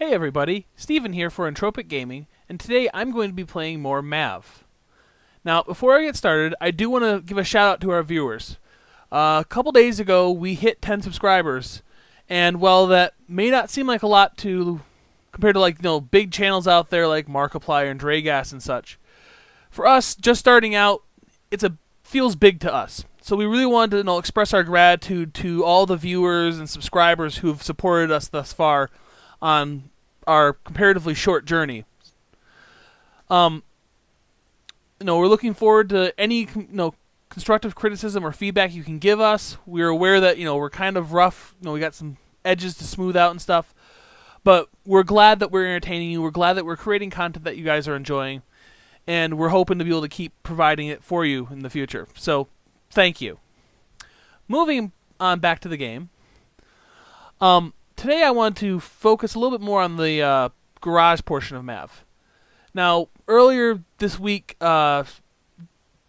Hey everybody, Steven here for Entropic Gaming, and today I'm going to be playing more M.A.V. Now, before I get started, I do want to give a shout out to our viewers. A couple days ago, we hit 10 subscribers, and while that may not seem like a lot to compared to big channels out there like Markiplier and Dragast and such, for us just starting out, feels big to us. So we really wanted to express our gratitude to all the viewers and subscribers who have supported us thus far on our comparatively short journey. We're looking forward to any constructive criticism or feedback you can give us. We're aware that we're kind of rough. We got some edges to smooth out and stuff, but we're glad that we're entertaining you. We're glad that we're creating content that you guys are enjoying, and we're hoping to be able to keep providing it for you in the future. So, thank you. Moving on back to the game. Today I want to focus a little bit more on the garage portion of M.A.V. Now, earlier this week, the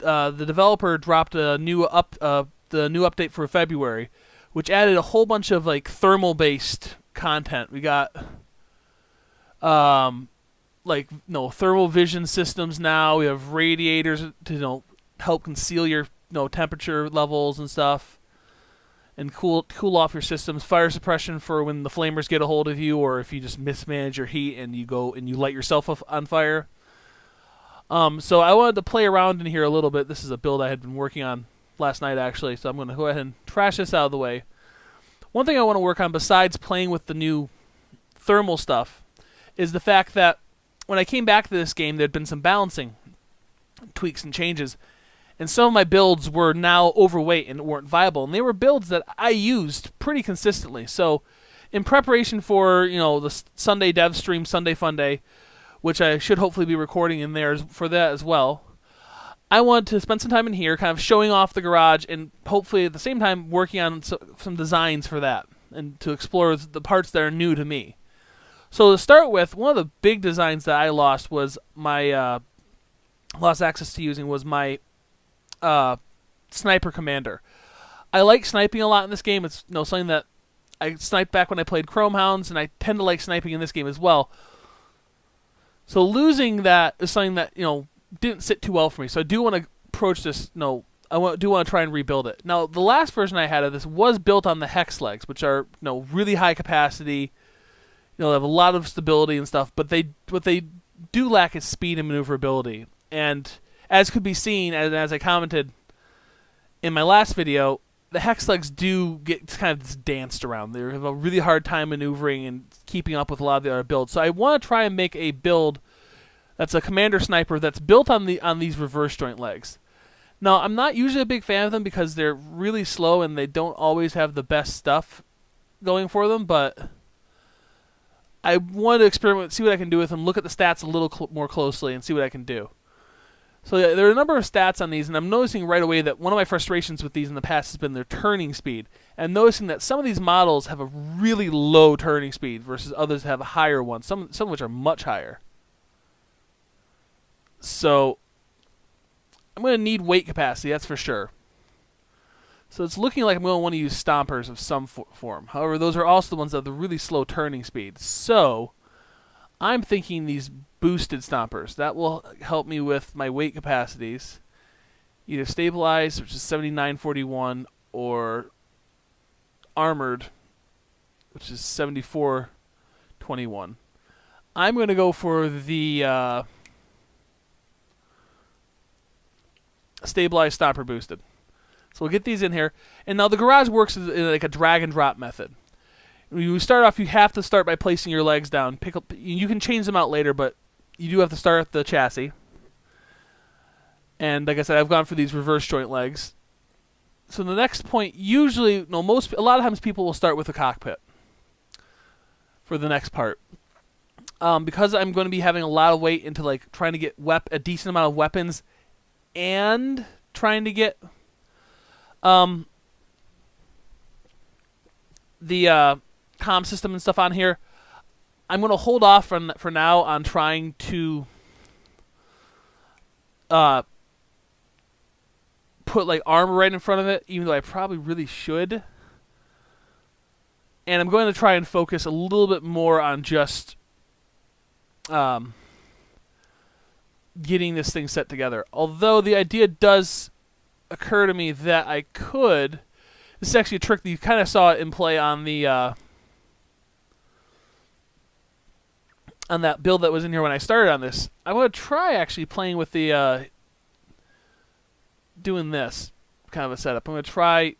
developer dropped the new update for February, which added a whole bunch of thermal-based content. We got thermal vision systems now. We have radiators to help conceal your temperature levels and stuff, and cool off your systems. Fire suppression for when the flamers get a hold of you, or if you just mismanage your heat and you go and you light yourself on fire. So I wanted to play around in here a little bit. This is a build I had been working on last night, actually, so I'm going to go ahead and trash this out of the way. One thing I want to work on, besides playing with the new thermal stuff, is the fact that when I came back to this game, there had been some balancing tweaks and changes, and some of my builds were now overweight and weren't viable, and they were builds that I used pretty consistently. So in preparation for the Sunday dev stream, Sunday Funday, which I should hopefully be recording in there for that as well, I wanted to spend some time in here kind of showing off the garage, and hopefully at the same time working on some designs for that, and to explore the parts that are new to me. So to start with, one of the big designs that I lost was my lost access to using was my sniper commander. I like sniping a lot in this game. It's something that I sniped back when I played Chrome Hounds, and I tend to like sniping in this game as well. So losing that is something that didn't sit too well for me. So I do want to approach this. Do want to try and rebuild it. Now, the last version I had of this was built on the hex legs, which are really high capacity. They have a lot of stability and stuff, but what they do lack is speed and maneuverability. And as could be seen, as I commented in my last video, the hex legs do get kind of danced around. They have a really hard time maneuvering and keeping up with a lot of the other builds. So I want to try and make a build that's a commander sniper that's built on these reverse joint legs. Now, I'm not usually a big fan of them because they're really slow and they don't always have the best stuff going for them, but I want to experiment, see what I can do with them, look at the stats a little more closely, and see what I can do. So yeah, there are a number of stats on these, and I'm noticing right away that one of my frustrations with these in the past has been their turning speed. And I'm noticing that some of these models have a really low turning speed versus others have a higher one, some of which are much higher. So I'm going to need weight capacity, that's for sure. So it's looking like I'm going to want to use stompers of some form. However, those are also the ones that have the really slow turning speed. So I'm thinking these boosted stompers. That will help me with my weight capacities. Either stabilized, which is 7941, or armored, which is 7421. I'm going to go for the stabilized stomper boosted. So we'll get these in here. And now the garage works in like a drag and drop method. When you start off, you have to start by placing your legs down. You can change them out later, but you do have to start at the chassis. And like I said, I've gone for these reverse joint legs. So the next point, usually, a lot of times people will start with a cockpit for the next part. Because I'm going to be having a lot of weight into trying to get a decent amount of weapons and trying to get the comm system and stuff on here, I'm going to hold off for now on trying to put armor right in front of it, even though I probably really should. And I'm going to try and focus a little bit more on just getting this thing set together. Although the idea does occur to me that I could. This is actually a trick that you kind of saw it in play on the on that build that was in here when I started on this. I'm going to try actually playing with the doing this kind of a setup. I'm going to try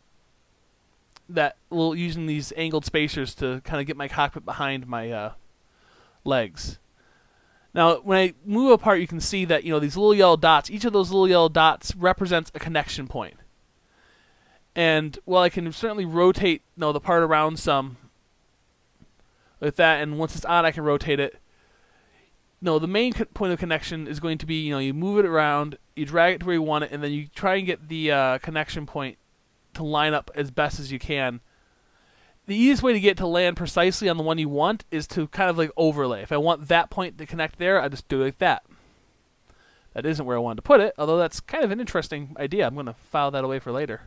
that little using these angled spacers to kind of get my cockpit behind my legs. Now, when I move apart, you can see that these little yellow dots. Each of those little yellow dots represents a connection point. And while I can certainly rotate the part around some with that, and once it's on, I can rotate it. No, the main point of connection is going to be, you move it around, you drag it to where you want it, and then you try and get the connection point to line up as best as you can. The easiest way to get it to land precisely on the one you want is to kind of like overlay. If I want that point to connect there, I just do it like that. That isn't where I wanted to put it, although that's kind of an interesting idea. I'm going to file that away for later.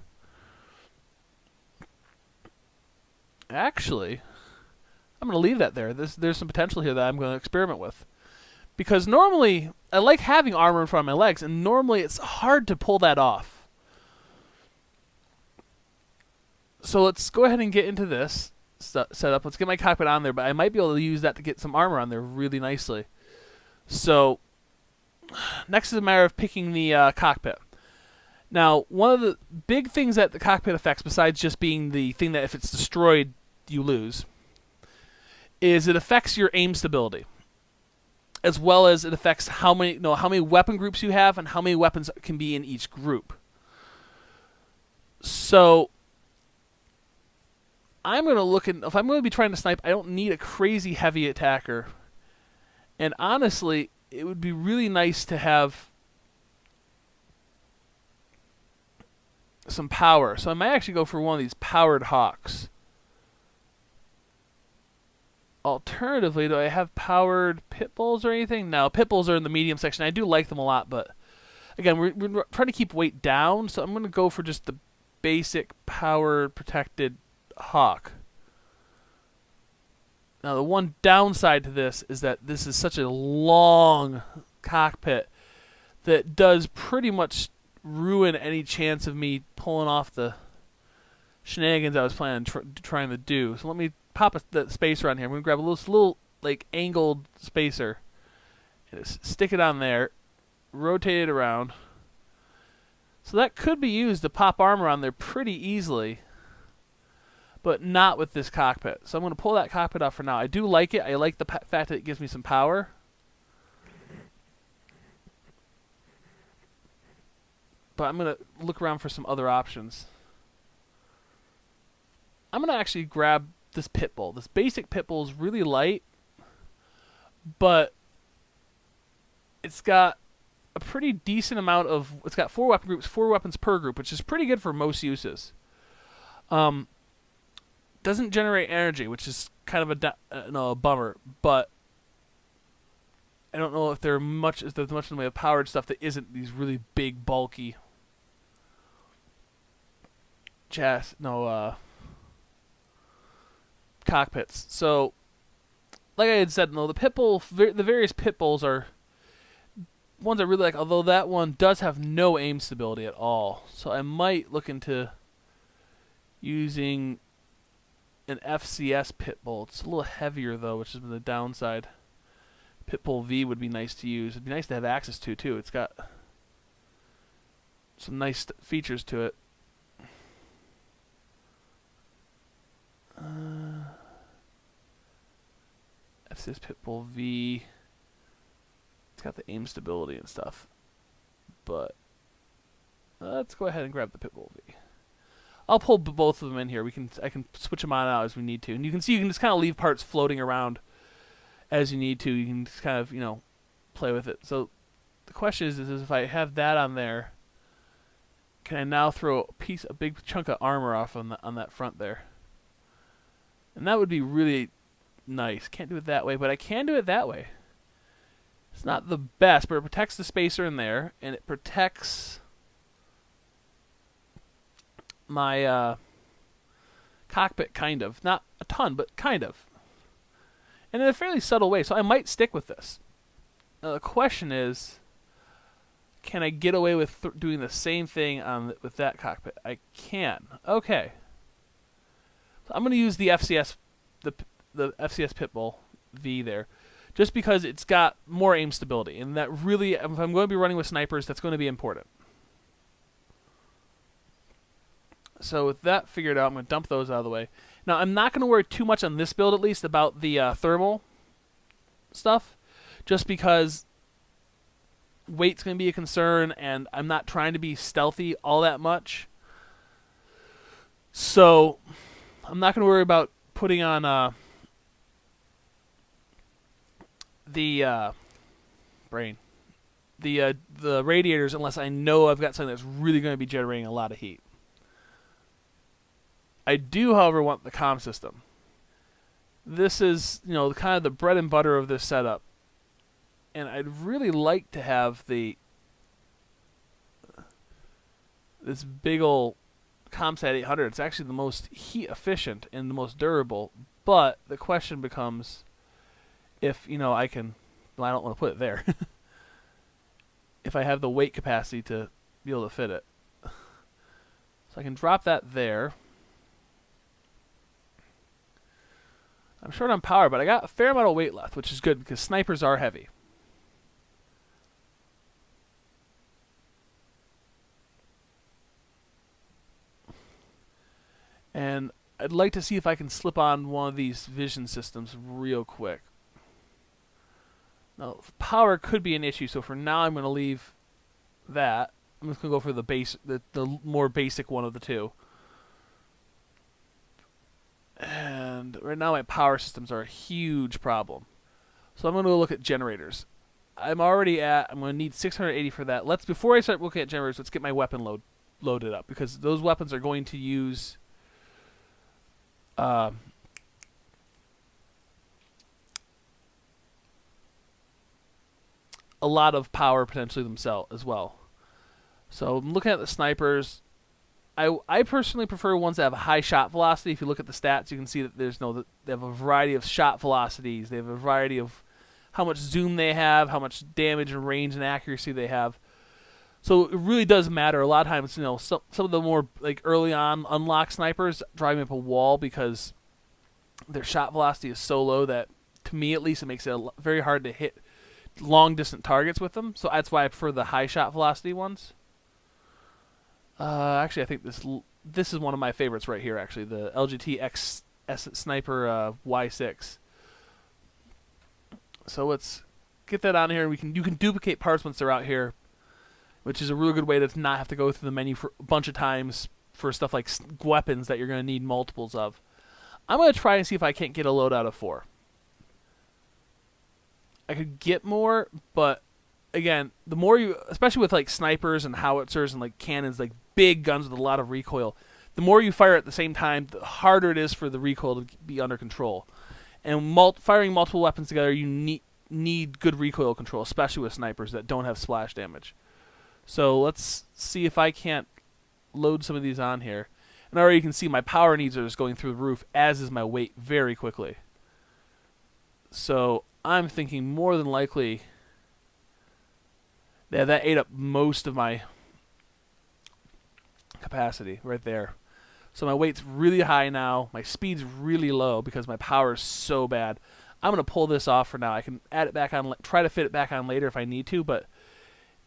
Actually, I'm going to leave that there. There's some potential here that I'm going to experiment with. Because normally, I like having armor in front of my legs, and normally it's hard to pull that off. So let's go ahead and get into this setup. Let's get my cockpit on there, but I might be able to use that to get some armor on there really nicely. So next is a matter of picking the cockpit. Now, one of the big things that the cockpit affects, besides just being the thing that if it's destroyed, you lose, is it affects your aim stability, as well as it affects how many weapon groups you have and how many weapons can be in each group. So I'm going to look at, if I'm going to be trying to snipe, I don't need a crazy heavy attacker. And honestly, it would be really nice to have some power. So I might actually go for one of these powered Hawks. Alternatively, do I have powered pit bulls or anything? No, pit bulls are in the medium section. I do like them a lot, but again, we're trying to keep weight down, so I'm going to go for just the basic powered protected Hawk. Now, the one downside to this is that this is such a long cockpit that does pretty much ruin any chance of me pulling off the shenanigans I was planning trying to do. So let me pop the spacer on here. I'm going to grab a little like angled spacer and just stick it on there, rotate it around. So that could be used to pop armor on there pretty easily, but not with this cockpit. So I'm going to pull that cockpit off for now. I do like it. I like the fact that it gives me some power. But I'm going to look around for some other options. I'm going to actually grab this pit bull. This basic pit bull is really light, but it's got a pretty decent amount of... It's got 4 weapon groups, 4 weapons per group, which is pretty good for most uses. Doesn't generate energy, which is kind of a bummer, but I don't know if there's much in the way of powered stuff that isn't these really big, bulky cockpits. So, like I had said, the various pit bulls are ones I really like, although that one does have no aim stability at all. So I might look into using an FCS pit bull. It's a little heavier though, which is the downside. Pit bull V would be nice to use. It'd be nice to have access to too. It's got some nice features to it. FCS pit bull V. It's got the aim stability and stuff. But let's go ahead and grab the pit bull V. I'll pull both of them in here. I can switch them on and out as we need to. And you can see you can just kind of leave parts floating around as you need to. You can just kind of, play with it. So the question is if I have that on there, can I now throw a big chunk of armor off on that front there? And that would be really nice. Can't do it that way, but I can do it that way. It's not the best, but it protects the spacer in there, and it protects my cockpit, kind of. Not a ton, but kind of. And in a fairly subtle way, so I might stick with this. Now the question is, can I get away with doing the same thing with that cockpit? I can. Okay. So I'm going to use the FCS, the FCS Pitbull V there, just because it's got more aim stability, and that really, if I'm going to be running with snipers, that's going to be important. So with that figured out, I'm going to dump those out of the way. Now, I'm not going to worry too much on this build, at least, about the thermal stuff, just because weight's going to be a concern, and I'm not trying to be stealthy all that much. So I'm not going to worry about putting on the radiators unless I know I've got something that's really going to be generating a lot of heat. I do, however, want the comm system. This is, kind of the bread and butter of this setup. And I'd really like to have this big ol' ComSat 800. It's actually the most heat efficient and the most durable. But the question becomes if, I can... Well, I don't want to put it there. If I have the weight capacity to be able to fit it. So I can drop that there. I'm short on power, but I got a fair amount of weight left, which is good because snipers are heavy. And I'd like to see if I can slip on one of these vision systems real quick. Now, power could be an issue, so for now I'm going to leave that. I'm just going to go for the more basic one of the two. And right now my power systems are a huge problem. So I'm going to go look at generators. I'm going to need 680 for that. Before I start looking at generators, let's get my weapon loaded up, because those weapons are going to use a lot of power potentially themselves as well. So I'm looking at the snipers. I personally prefer ones that have a high shot velocity. If you look at the stats, you can see that they have a variety of shot velocities. They have a variety of how much zoom they have, how much damage and range and accuracy they have. So it really does matter. A lot of times, some of the more early on unlock snipers drive me up a wall because their shot velocity is so low that, to me at least, it makes it very hard to hit long distance targets with them. So that's why I prefer the high shot velocity ones. Actually, I think this is one of my favorites right here. Actually, the LGT XS Sniper Y6. So let's get that on here. You can duplicate parts once they're out here, which is a really good way to not have to go through the menu for a bunch of times for stuff like weapons that you're going to need multiples of. I'm going to try and see if I can't get a load out of 4. I could get more, but again, the more you, especially with snipers and howitzers and cannons, big guns with a lot of recoil, the more you fire at the same time, the harder it is for the recoil to be under control. And firing multiple weapons together, you need good recoil control, especially with snipers that don't have splash damage. So let's see if I can't load some of these on here. And already you can see my power needs are just going through the roof, as is my weight very quickly. So I'm thinking more than likely, yeah, that ate up most of my capacity right there. So my weight's really high now. My speed's really low because my power is so bad. I'm going to pull this off for now. I can add it back on, try to fit it back on later if I need to, but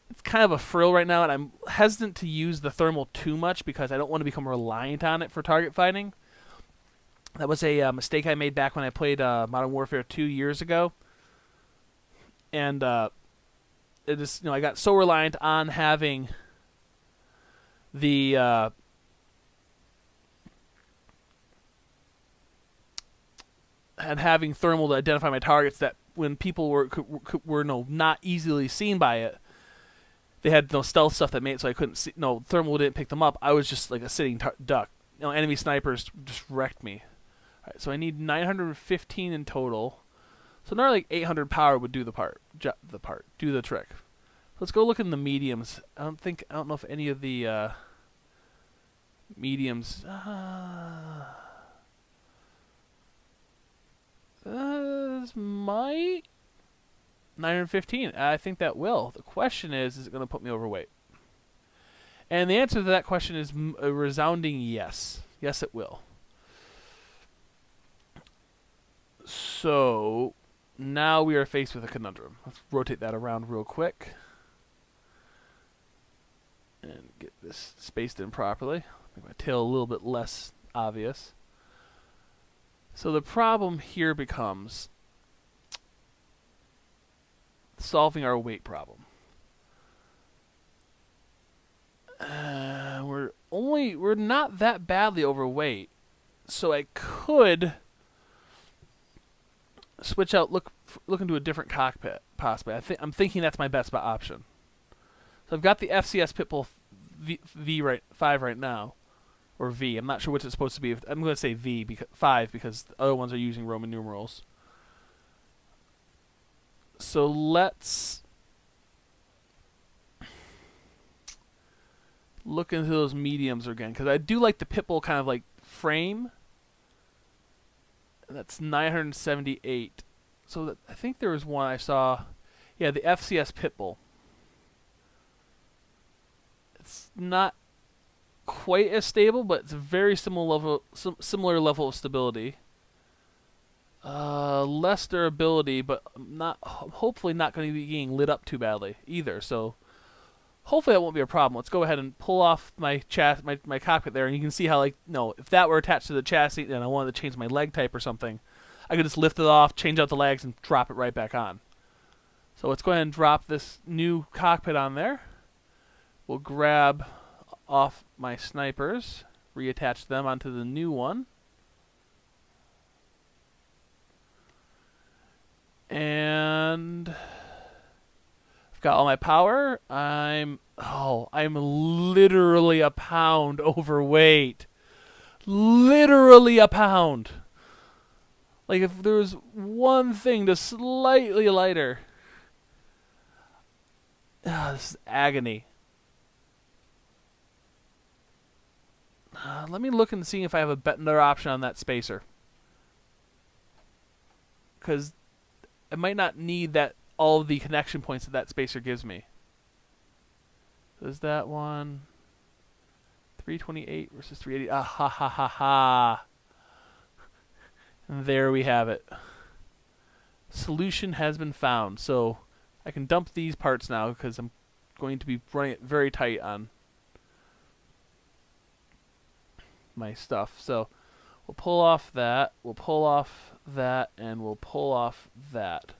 it's kind of a frill right now, and I'm hesitant to use the thermal too much because I don't want to become reliant on it for target fighting. That was a mistake I made back when I played Modern Warfare 2 years ago. And it is, I got so reliant on having the having thermal to identify my targets, that when people were not easily seen by it, they had no stealth stuff that made it so I couldn't see. No, thermal didn't pick them up. I was just like a sitting duck. Enemy snipers just wrecked me. All right, so I need 915 in total. So another 800 power would do do the trick. Let's go look in the mediums. I don't know if any of the mediums. This might 915. I think that will. The question is it going to put me overweight? And the answer to that question is a resounding yes. Yes, it will. So now we are faced with a conundrum. Let's rotate that around real quick and get this spaced in properly. Make my tail a little bit less obvious. So the problem here becomes solving our weight problem. We're not that badly overweight, so I could switch out, look into a different cockpit possibly. I'm thinking that's my best option. So I've got the FCS Pitbull V5 right now, or V. I'm not sure what it's supposed to be. I'm going to say V 5 because the other ones are using Roman numerals. So let's look into those mediums again, because I do like the Pitbull kind of like frame. That's 978. So I think there was one I saw. Yeah, the FCS Pitbull. It's not quite as stable, but it's a very similar level of stability. Less durability, but hopefully not going to be getting lit up too badly either. So hopefully that won't be a problem. Let's go ahead and pull off my cockpit there, and you can see how, like, if that were attached to the chassis and I wanted to change my leg type or something, I could just lift it off, change out the legs, and drop it right back on. So let's go ahead and drop this new cockpit on there. We'll grab off my snipers, reattach them onto the new one. And I've got all my power. I'm literally a pound overweight. Literally a pound. Like, if there was one thing just slightly lighter. This is agony. Let me look and see if I have a better option on that spacer. Because I might not need all of the connection points that spacer gives me. Is that one 328 versus 380? Ah, ha ha ha ha. And there we have it. Solution has been found. So I can dump these parts now because I'm going to be running it very tight on my stuff. So we'll pull off that, we'll pull off that, and we'll pull off that.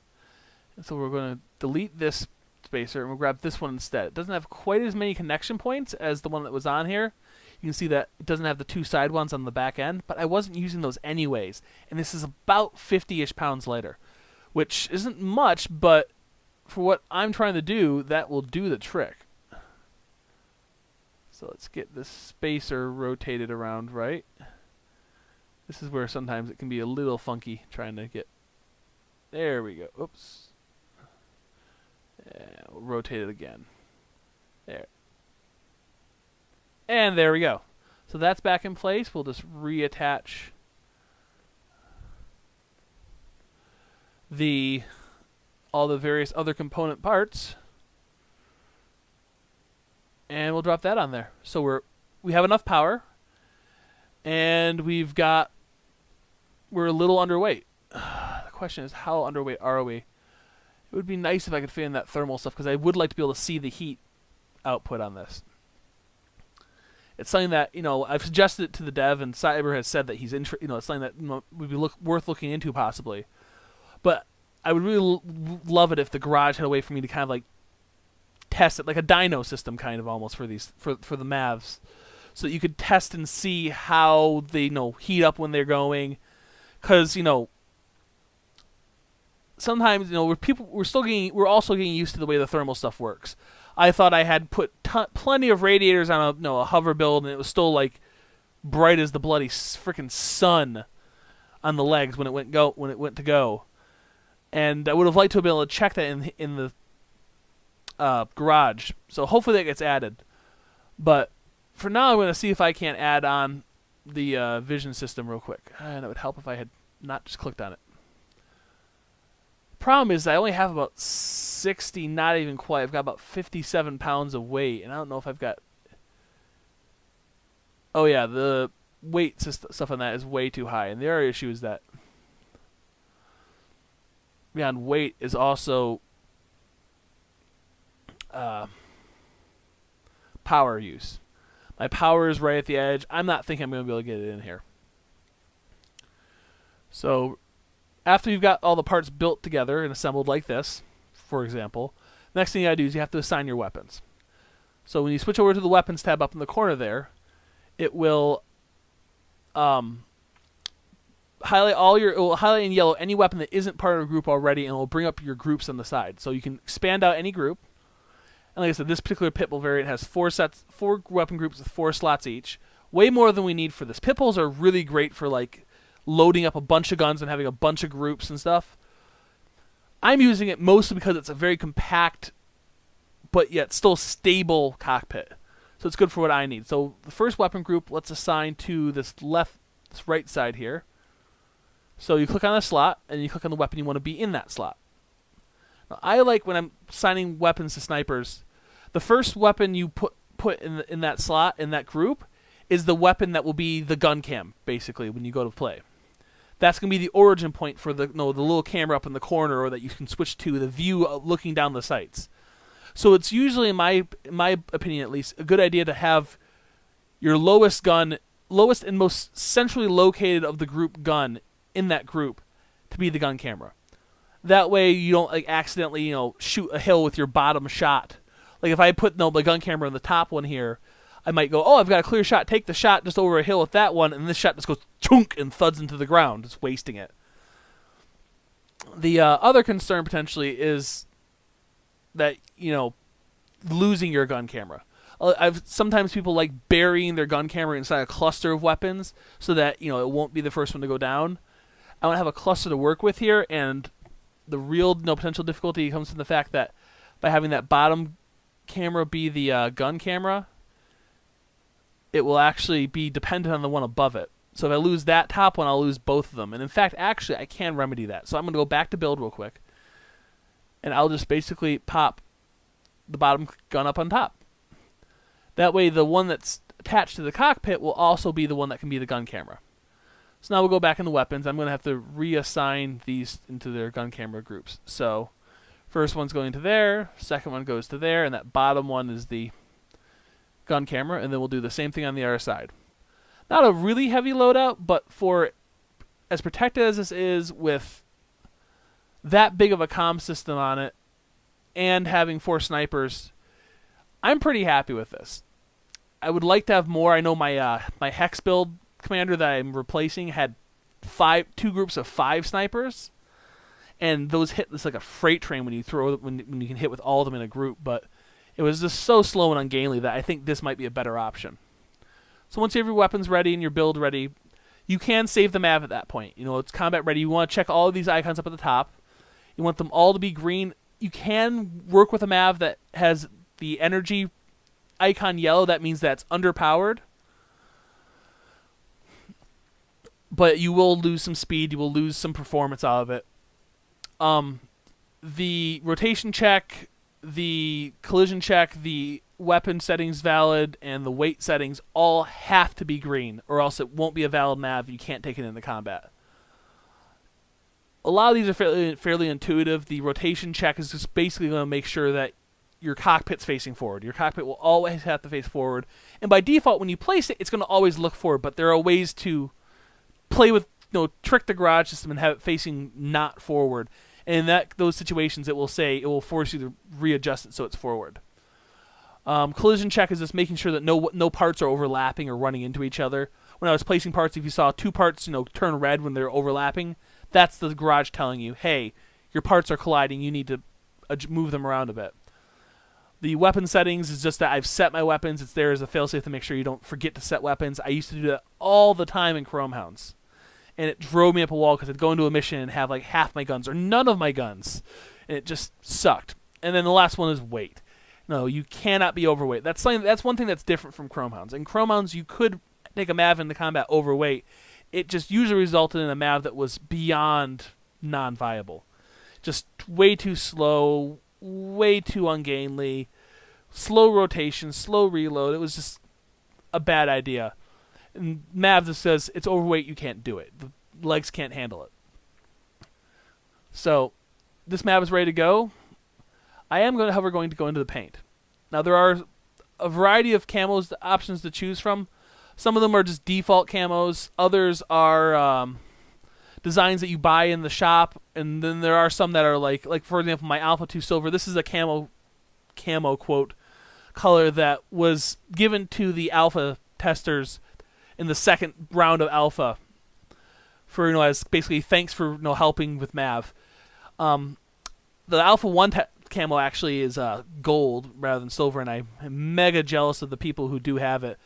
And so we're going to delete this spacer and we'll grab this one instead. It doesn't have quite as many connection points as the one that was on here. You can see that it doesn't have the two side ones on the back end, but I wasn't using those anyways. And this is about 50-ish pounds lighter, which isn't much, but for what I'm trying to do, that will do the trick. So let's get this spacer rotated around right. This is where sometimes it can be a little funky trying to get... There we go. Oops. And we'll rotate it again. There. And there we go. So that's back in place. We'll just reattach all the various other component parts. And we'll drop that on there. So we have enough power, and we're a little underweight. The question is, how underweight are we? It would be nice if I could fit in that thermal stuff, because I would like to be able to see the heat output on this. It's something that I've suggested it to the dev, and Cyber has said that he's it's something that would be worth looking into possibly. But I would really love it if the garage had a way for me to kind of like test it, like a dyno system kind of almost for the M.A.V.s, so that you could test and see how they heat up when they're going, because sometimes we're also getting used to the way the thermal stuff works. I thought I had put plenty of radiators on a hover build, and it was still like bright as the bloody freaking sun on the legs when it went to go, and I would have liked to have been able to check that in the garage. So hopefully that gets added. But for now, I'm going to see if I can't add on the vision system real quick. And it would help if I had not just clicked on it. problem is I only have about 60, not even quite. I've got about 57 pounds of weight, and I don't know if I've got... Oh yeah, the weight stuff on that is way too high. And the other issue is that beyond weight is also power use. My power is right at the edge. I'm not thinking I'm going to be able to get it in here. So after you've got all the parts built together and assembled like this, for example, next thing you got to do is you have to assign your weapons. So when you switch over to the weapons tab up in the corner there, it will highlight in yellow any weapon that isn't part of a group already, and it will bring up your groups on the side. So you can expand out any group. And like I said, this particular Pitbull variant has 4 weapon groups with 4 slots each. Way more than we need for this. Pitbulls are really great for like loading up a bunch of guns and having a bunch of groups and stuff. I'm using it mostly because it's a very compact but yet still stable cockpit. So it's good for what I need. So the first weapon group, let's assign to this right side here. So you click on a slot, and you click on the weapon you want to be in that slot. Now, I like when I'm assigning weapons to snipers, the first weapon you put in that slot, in that group, is the weapon that will be the gun cam, basically, when you go to play. That's going to be the origin point for the little camera up in the corner, or that you can switch to the view looking down the sights. So it's usually, in my opinion at least, a good idea to have your lowest and most centrally located of the group gun in that group to be the gun camera. That way you don't like accidentally shoot a hill with your bottom shot. Like if I put the gun camera in the top one here, I might go, oh, I've got a clear shot, take the shot just over a hill with that one, and this shot just goes chunk and thuds into the ground, just wasting it. The other concern potentially is that losing your gun camera. Sometimes people like burying their gun camera inside a cluster of weapons so that it won't be the first one to go down. I want to have a cluster to work with here, and the real potential difficulty comes from the fact that by having that bottom camera be the gun camera, it will actually be dependent on the one above it. So if I lose that top one, I'll lose both of them. And in fact, actually, I can remedy that. So I'm going to go back to build real quick, and I'll just basically pop the bottom gun up on top. That way the one that's attached to the cockpit will also be the one that can be the gun camera. So now we'll go back into weapons. I'm going to have to reassign these into their gun camera groups. So first one's going to there, second one goes to there, and that bottom one is the gun camera, and then we'll do the same thing on the other side. Not a really heavy loadout, but for as protected as this is with that big of a comm system on it and having 4 snipers, I'm pretty happy with this. I would like to have more. I know my my Hex build commander that I'm replacing had 2 groups of 5 snipers, and those hit this like a freight train when you when you can hit with all of them in a group. But it was just so slow and ungainly that I think this might be a better option. So once you have your weapons ready and your build ready, you can save the M.A.V. at that point. It's combat ready. You want to check all of these icons up at the top. You want them all to be green. You can work with a M.A.V. that has the energy icon yellow. That means that's underpowered. But you will lose some speed. You will lose some performance out of it. The rotation check, the collision check, the weapon settings valid, and the weight settings all have to be green, or else it won't be a valid M.A.V. You can't take it into combat. A lot of these are fairly intuitive. The rotation check is just basically going to make sure that your cockpit's facing forward. Your cockpit will always have to face forward. And by default, when you place it, it's going to always look forward. But there are ways to play with, trick the garage system and have it facing not forward. And in those situations, it will force you to readjust it so it's forward. Collision check is just making sure that no parts are overlapping or running into each other. When I was placing parts, if you saw 2 parts, turn red when they're overlapping, that's the garage telling you, hey, your parts are colliding. You need to move them around a bit. The weapon settings is just that I've set my weapons. It's there as a failsafe to make sure you don't forget to set weapons. I used to do that all the time in Chrome Hounds, and it drove me up a wall because I'd go into a mission and have like half my guns or none of my guns, and it just sucked. And then the last one is weight. No, you cannot be overweight. That's one thing that's different from Chrome Hounds. In Chrome Hounds, you could take a M.A.V. into combat overweight. It just usually resulted in a M.A.V. that was beyond non-viable. Just way too slow, way too ungainly, slow rotation, slow reload. It was just a bad idea. And M.A.V.s says it's overweight, you can't do it. The legs can't handle it. So this M.A.V. is ready to go. I am, however, going to go into the paint. Now there are a variety of camos options to choose from. Some of them are just default camos. Others are designs that you buy in the shop, and then there are some that are like for example, my Alpha 2 Silver. This is a camo quote color that was given to the alpha testers in the second round of alpha for as basically thanks for helping with M.A.V. The Alpha 1 camo actually is gold rather than silver, and I'm mega jealous of the people who do have it.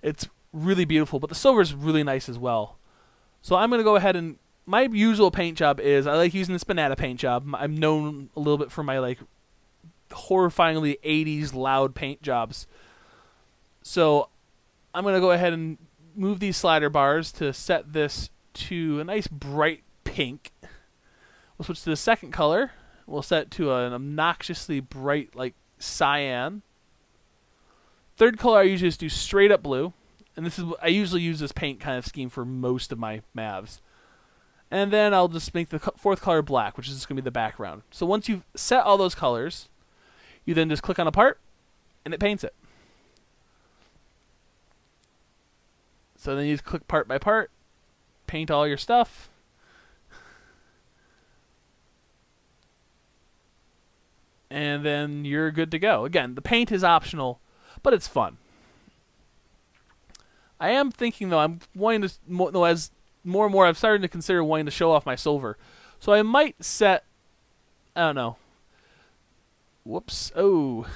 It's really beautiful, but the silver is really nice as well. So I'm going to go ahead and my usual paint job is I like using this banana paint job. I'm known a little bit for my horrifyingly 80s loud paint jobs. So I'm going to go ahead and move these slider bars to set this to a nice bright pink. We'll switch to the second color. We'll set it to an obnoxiously bright cyan. Third color I usually just do straight up blue. And this is I usually use this paint kind of scheme for most of my M.A.V.s. And then I'll just make the fourth color black, which is just going to be the background. So once you've set all those colors, you then just click on a part, and it paints it. So then you just click part by part, paint all your stuff. And then you're good to go. Again, the paint is optional, but it's fun. I am thinking, though, I'm wanting to, as more and more I've started to consider wanting to show off my silver. So I might set, I don't know. Whoops. Oh.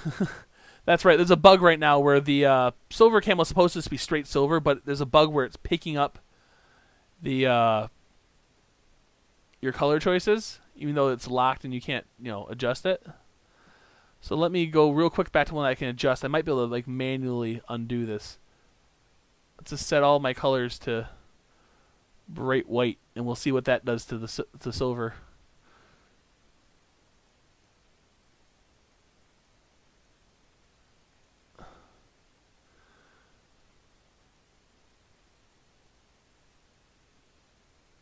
That's right. There's a bug right now where the silver camo is supposed to just be straight silver, but there's a bug where it's picking up the your color choices, even though it's locked and you can't, adjust it. So let me go real quick back to one I can adjust. I might be able to manually undo this. Let's just set all my colors to bright white, and we'll see what that does to the silver.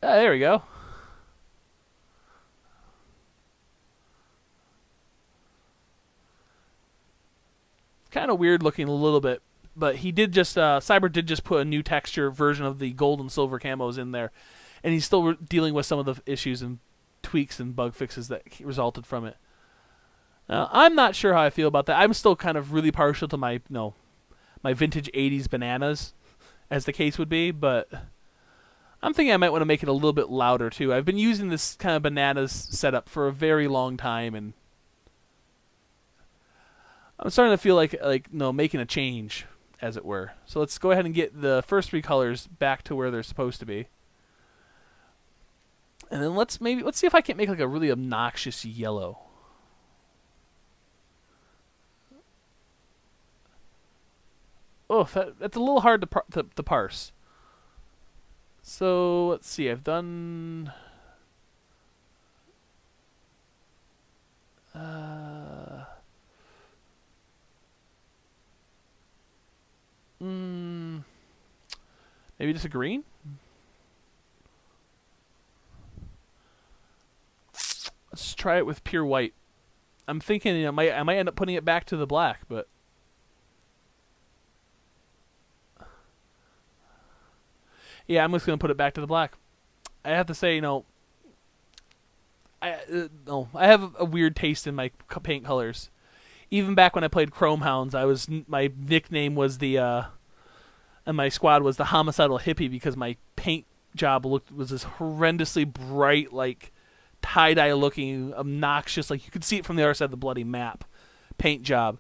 There we go. It's kind of weird looking a little bit. But he did just, Cyber did just put a new texture version of the gold and silver camos in there. And he's still dealing with some of the issues and tweaks and bug fixes that resulted from it. Now, I'm not sure how I feel about that. I'm still kind of really partial to my, my vintage 80s bananas, as the case would be. But I'm thinking I might want to make it a little bit louder, too. I've been using this kind of bananas setup for a very long time, and I'm starting to feel like making a change, as it were. So let's go ahead and get the first three colors back to where they're supposed to be. And then let's see if I can't make a really obnoxious yellow. Oh, that's a little hard to parse. So let's see. I've done maybe just a green? Let's try it with pure white. I'm thinking I might end up putting it back to the black, but yeah, I'm just gonna put it back to the black. I have to say, I have a weird taste in my paint colors. Even back when I played Chrome Hounds, my nickname was and my squad was the homicidal hippie because my paint job was this horrendously bright, tie-dye looking, obnoxious, you could see it from the other side of the bloody map paint job.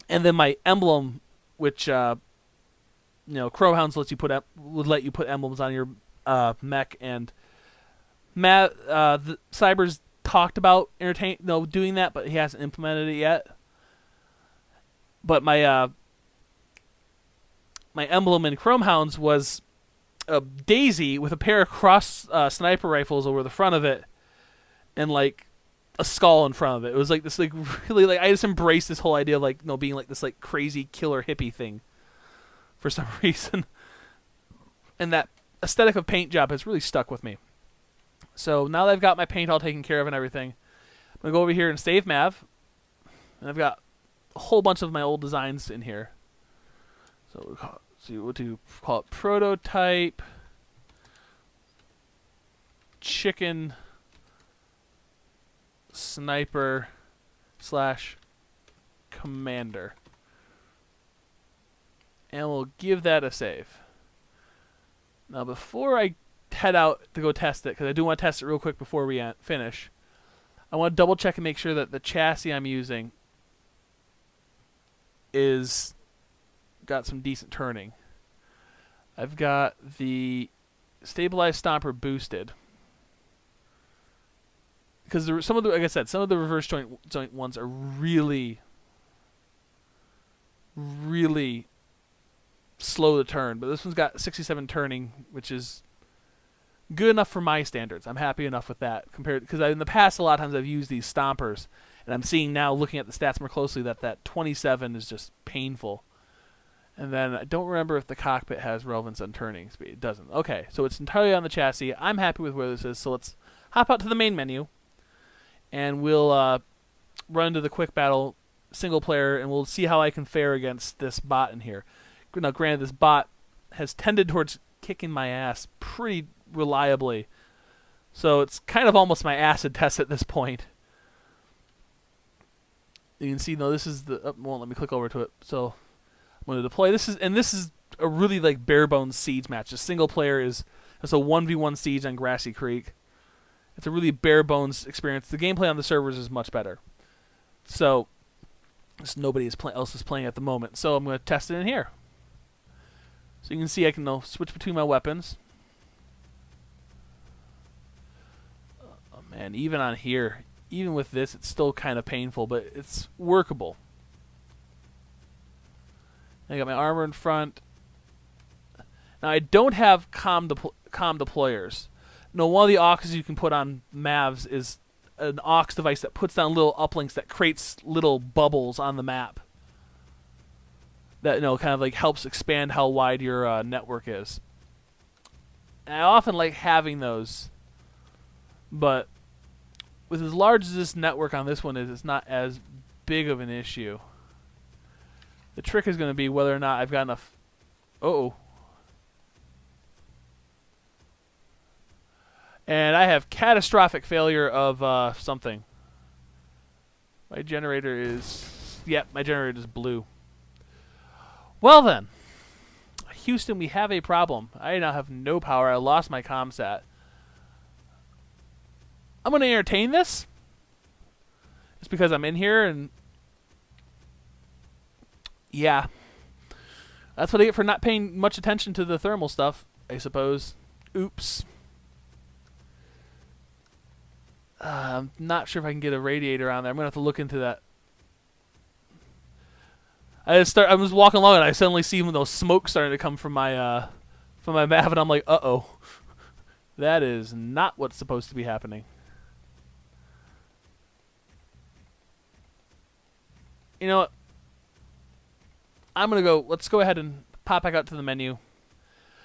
And then my emblem, which Chrome Hounds would let you put emblems on your mech, and the Cyber's talked about doing that, but he hasn't implemented it yet. But my emblem in Chrome Hounds was a daisy with a pair of cross sniper rifles over the front of it, and like a skull in front of it. It was like this, like really, like I just embraced this whole idea of like being like this like crazy killer hippie thing for some reason, and that aesthetic of paint job has really stuck with me. So now that I've got my paint all taken care of and everything, I'm gonna go over here and save M.A.V., and I've got a whole bunch of my old designs in here. So we'll call it prototype chicken sniper / commander, and we'll give that a save. Now before I head out to go test it, because I do want to test it real quick before we finish, I want to double check and make sure that the chassis I'm using is got some decent turning. I've got the stabilized stomper boosted, because some of the, like I said, some of the reverse joint ones are really slow to turn, but this one's got 67 turning, which is good enough for my standards. I'm happy enough with that, compared, because in the past a lot of times I've used these stompers, and I'm seeing now, looking at the stats more closely, that 27 is just painful. And then I don't remember if the cockpit has relevance on turning speed. It doesn't. Okay, so it's entirely on the chassis. I'm happy with where this is, so let's hop out to the main menu, and we'll run to the quick battle single player, and we'll see how I can fare against this bot in here. Now, granted, this bot has tended towards kicking my ass pretty reliably, so it's kind of almost my acid test at this point. You can see, no, this is the, won't let me click over to it, so I'm going to deploy. This is a really like bare bones siege match. The single player it's a 1v1 siege on Grassy Creek. It's a really bare bones experience. The gameplay on the servers is much better, so nobody else is playing at the moment. So I'm going to test it in here. So you can see I can switch between my weapons. Oh man, even on here, even with this, it's still kind of painful, but it's workable. I got my armor in front. Now I don't have comm deployers. No, one of the AUXs you can put on M.A.V.s is an AUX device that puts down little uplinks that creates little bubbles on the map. That kind of like helps expand how wide your network is. And I often like having those, but with as large as this network on this one is, it's not as big of an issue. The trick is going to be whether or not I've got enough. And I have catastrophic failure of something. My generator is, my generator is blue. Well then, Houston, we have a problem. I now have no power. I lost my ComSat. I'm going to entertain this. It's because I'm in here, and yeah, that's what I get for not paying much attention to the thermal stuff, I suppose. Oops. I'm not sure if I can get a radiator on there. I'm going to have to look into that. I was walking along and I suddenly see those smoke starting to come from my M.A.V., and I'm like, uh-oh. That is not what's supposed to be happening. You know what? I'm going to go, let's go ahead and pop back out to the menu.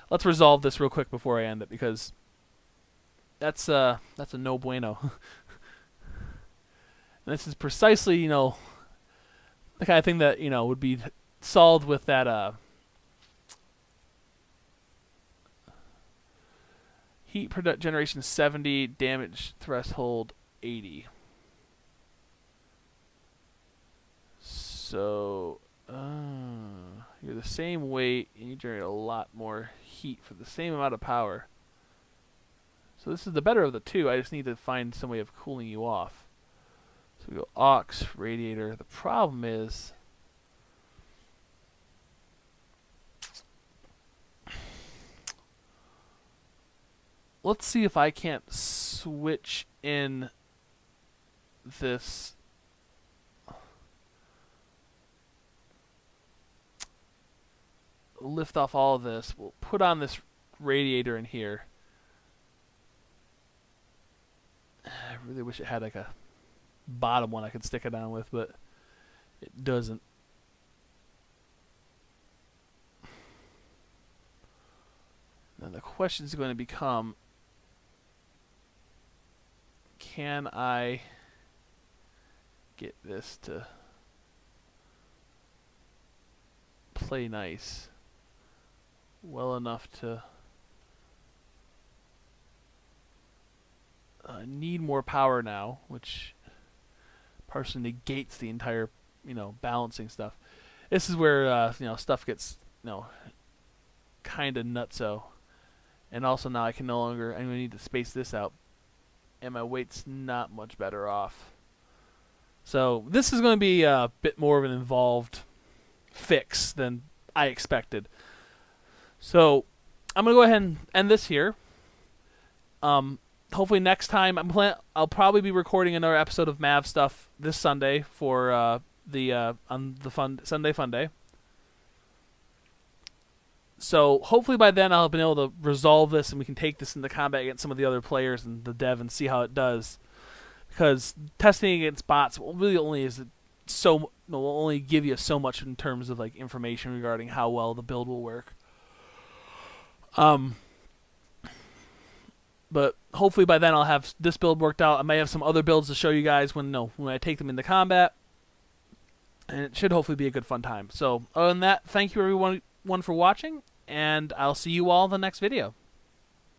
Let's resolve this real quick before I end it, because that's a no bueno. And this is precisely, the kind of thing that, would be solved with that heat generation 70, damage threshold 80. So, you're the same weight, and you generate a lot more heat for the same amount of power. So this is the better of the two. I just need to find some way of cooling you off. So we go aux, radiator. The problem is, let's see if I can't switch in this. Lift off all of this. We'll put on this radiator in here. I really wish it had like a bottom one I could stick it down with, but it doesn't. Now the question is going to become, can I get this to play nice well enough to need more power now, which partially negates the entire, balancing stuff. This is where stuff gets kind of nutso. And also now I'm going to need to space this out, and my weight's not much better off. So this is going to be a bit more of an involved fix than I expected. So I'm going to go ahead and end this here. Hopefully next time I'll probably be recording another episode of M.A.V. stuff this Sunday for on the Sunday Funday. So hopefully by then I'll have been able to resolve this, and we can take this into combat against some of the other players and the dev and see how it does. Because testing against bots really only will only give you so much in terms of like information regarding how well the build will work. But hopefully by then I'll have this build worked out. I may have some other builds to show you guys when I take them into combat, and it should hopefully be a good fun time. So other than that, thank you everyone for watching, and I'll see you all in the next video.